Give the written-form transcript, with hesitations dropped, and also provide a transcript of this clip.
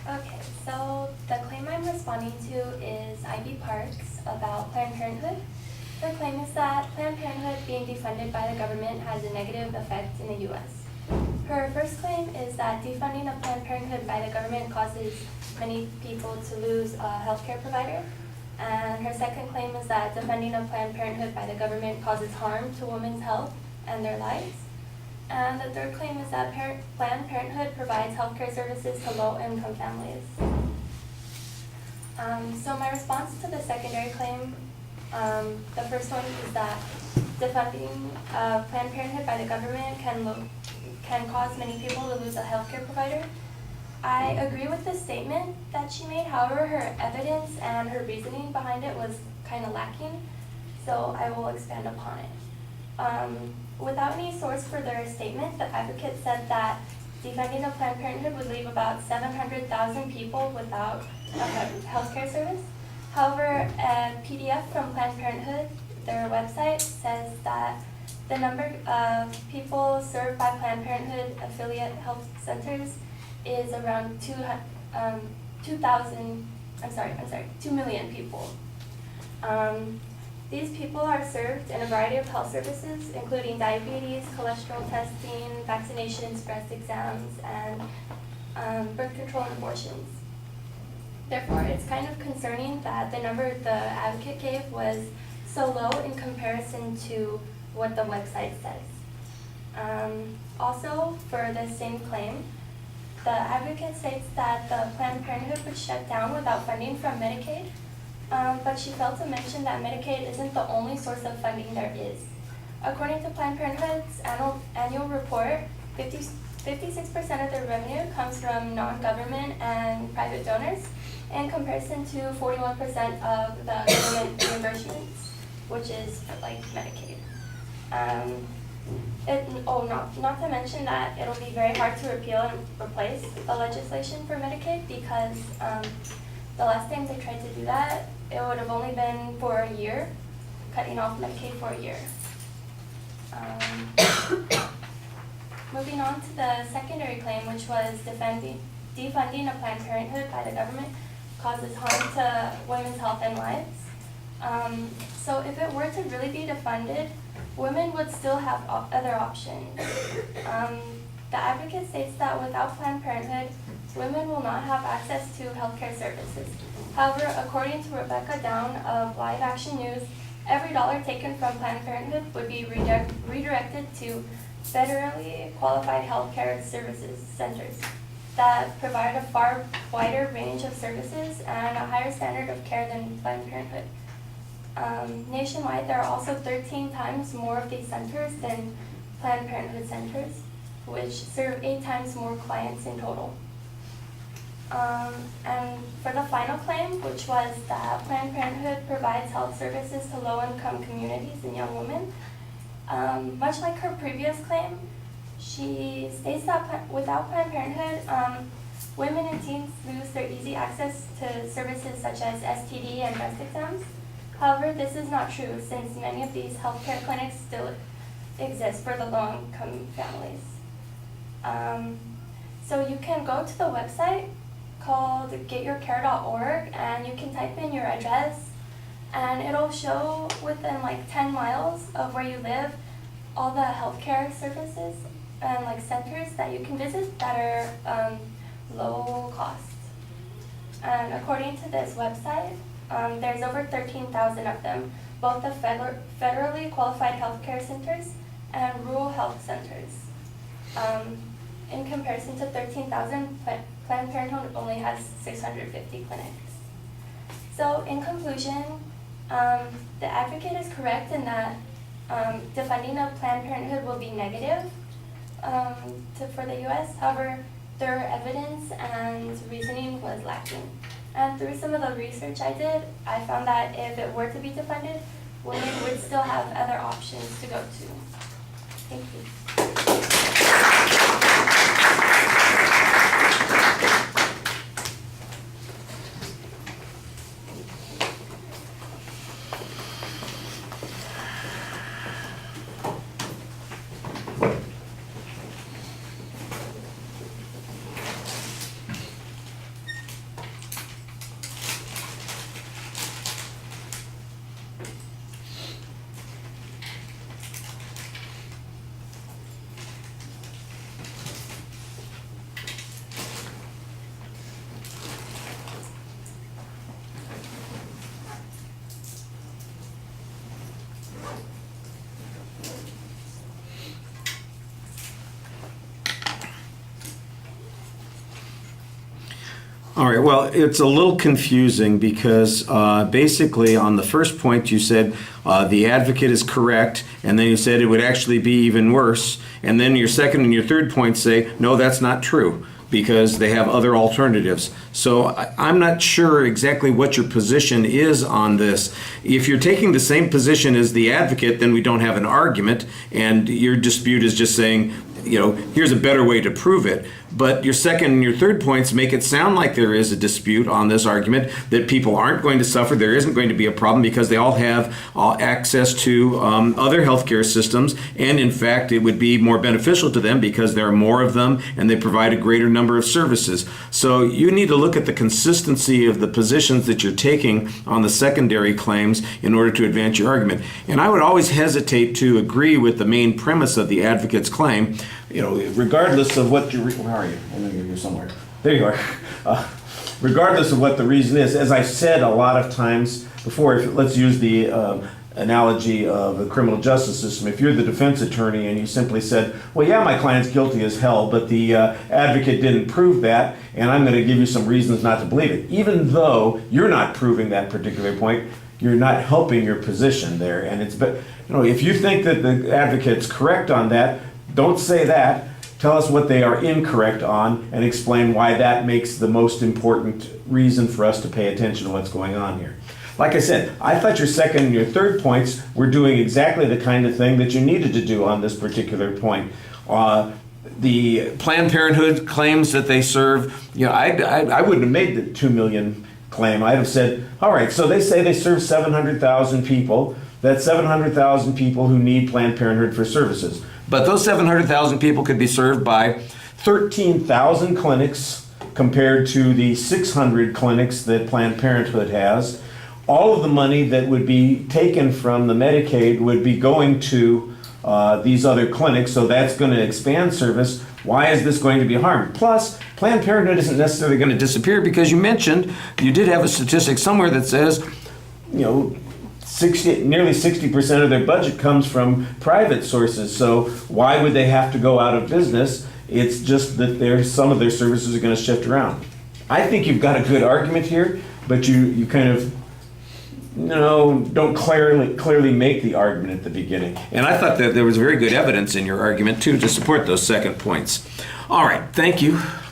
Okay, so the claim I'm responding to is Ivy Parks about Planned Parenthood. Her claim is that Planned Parenthood being defunded by the government has a negative effect in the U.S. Her first claim is that defunding of Planned Parenthood by the government causes many people to lose a healthcare provider. And her second claim is that defunding of Planned Parenthood by the government causes harm to women's health and their lives. And the third claim is that Planned Parenthood provides healthcare services to low-income families. So my response to the secondary claim, the first one is that defunding Planned Parenthood by the government can cause many people to lose a healthcare provider. I agree with the statement that she made. However, her evidence and her reasoning behind it was kind of lacking, so I will expand upon it. Without any source for their statement, the advocate said that defunding of Planned Parenthood would leave about 700,000 people without a healthcare service. However, a PDF from Planned Parenthood, their website, says that the number of people served by Planned Parenthood affiliate health centers is around 2 million people. These people are served in a variety of health services, including diabetes, cholesterol testing, vaccinations, breast exams, and birth control and abortions. Therefore, it's kind of concerning that the number the advocate gave was so low in comparison to what the website says. Also, for the same claim, the advocate states that the Planned Parenthood would shut down without funding from Medicaid. But she failed to mention that Medicaid isn't the only source of funding there is. According to Planned Parenthood's annual report, 56% of their revenue comes from non-government and private donors, in comparison to 41% of the government reimbursements, which is like Medicaid. Not to mention that it'll be very hard to repeal and replace the legislation for Medicaid because the last time they tried to do that, it would have only been for a year, cutting off Medicaid for a year. Moving on to the secondary claim, which was defunding of Planned Parenthood by the government causes harm to women's health and lives. So if it were to really be defunded, women would still have other options. The advocate states that without Planned Parenthood, women will not have access to healthcare services. However, according to Rebecca Down of Live Action News, every dollar taken from Planned Parenthood would be redirected to federally qualified healthcare services centers that provide a far wider range of services and a higher standard of care than Planned Parenthood. Nationwide, there are also 13 times more of these centers than Planned Parenthood centers, which serve 8 times more clients in total. And for the final claim, which was that Planned Parenthood provides health services to low-income communities and young women, much like her previous claim, she states that without Planned Parenthood, women and teens lose their easy access to services such as STD and breast exams. However, this is not true since many of these healthcare clinics still exist for the low-income families. So you can go to the website called getyourcare.org and you can type in your address and it'll show within like 10 miles of where you live all the healthcare services and like centers that you can visit that are low cost. And according to this website, there's over 13,000 of them, both the federally qualified healthcare centers and rural health centers. In comparison to 13,000, Planned Parenthood only has 650 clinics. So in conclusion, the advocate is correct in that defunding of Planned Parenthood will be negative for the U.S. However, their evidence and reasoning was lacking. And through some of the research I did, I found that if it were to be defunded, women would still have other options to go to. Thank you. All right, well, it's a little confusing because basically on the first point you said the advocate is correct, and then you said it would actually be even worse, and then your second and your third point say, no, that's not true, because they have other alternatives. So I'm not sure exactly what your position is on this. If you're taking the same position as the advocate, then we don't have an argument, and your dispute is just saying, here's a better way to prove it. But your second and your third points make it sound like there is a dispute on this argument, that people aren't going to suffer, there isn't going to be a problem because they all have access to other healthcare systems, and in fact it would be more beneficial to them because there are more of them and they provide a greater number of services. So you need to look at the consistency of the positions that you're taking on the secondary claims in order to advance your argument. And I would always hesitate to agree with the main premise of the advocate's claim, regardless of what you... Where are you? I know you're here somewhere. There you are. Regardless of what the reason is, as I said a lot of times before, let's use the analogy of the criminal justice system. If you're the defense attorney and you simply said, well, yeah, my client's guilty as hell, but the advocate didn't prove that, and I'm going to give you some reasons not to believe it. Even though you're not proving that particular point, you're not helping your position there. And if you think that the advocate's correct on that, don't say that. Tell us what they are incorrect on and explain why that makes the most important reason for us to pay attention to what's going on here. Like I said, I thought your second and your third points were doing exactly the kind of thing that you needed to do on this particular point. The Planned Parenthood claims that they serve, I wouldn't have made the 2 million claim. I'd have said, all right, so they say they serve 700,000 people. That's 700,000 people who need Planned Parenthood for services. But those 700,000 people could be served by 13,000 clinics compared to the 600 clinics that Planned Parenthood has. All of the money that would be taken from the Medicaid would be going to these other clinics, so that's going to expand service. Why is this going to be harmed? Plus, Planned Parenthood isn't necessarily going to disappear because you did have a statistic somewhere that says, nearly 60% of their budget comes from private sources. So why would they have to go out of business? It's just that some of their services are going to shift around. I think you've got a good argument here, but you kind of don't clearly make the argument at the beginning. And I thought that there was very good evidence in your argument too to support those second points. All right, thank you.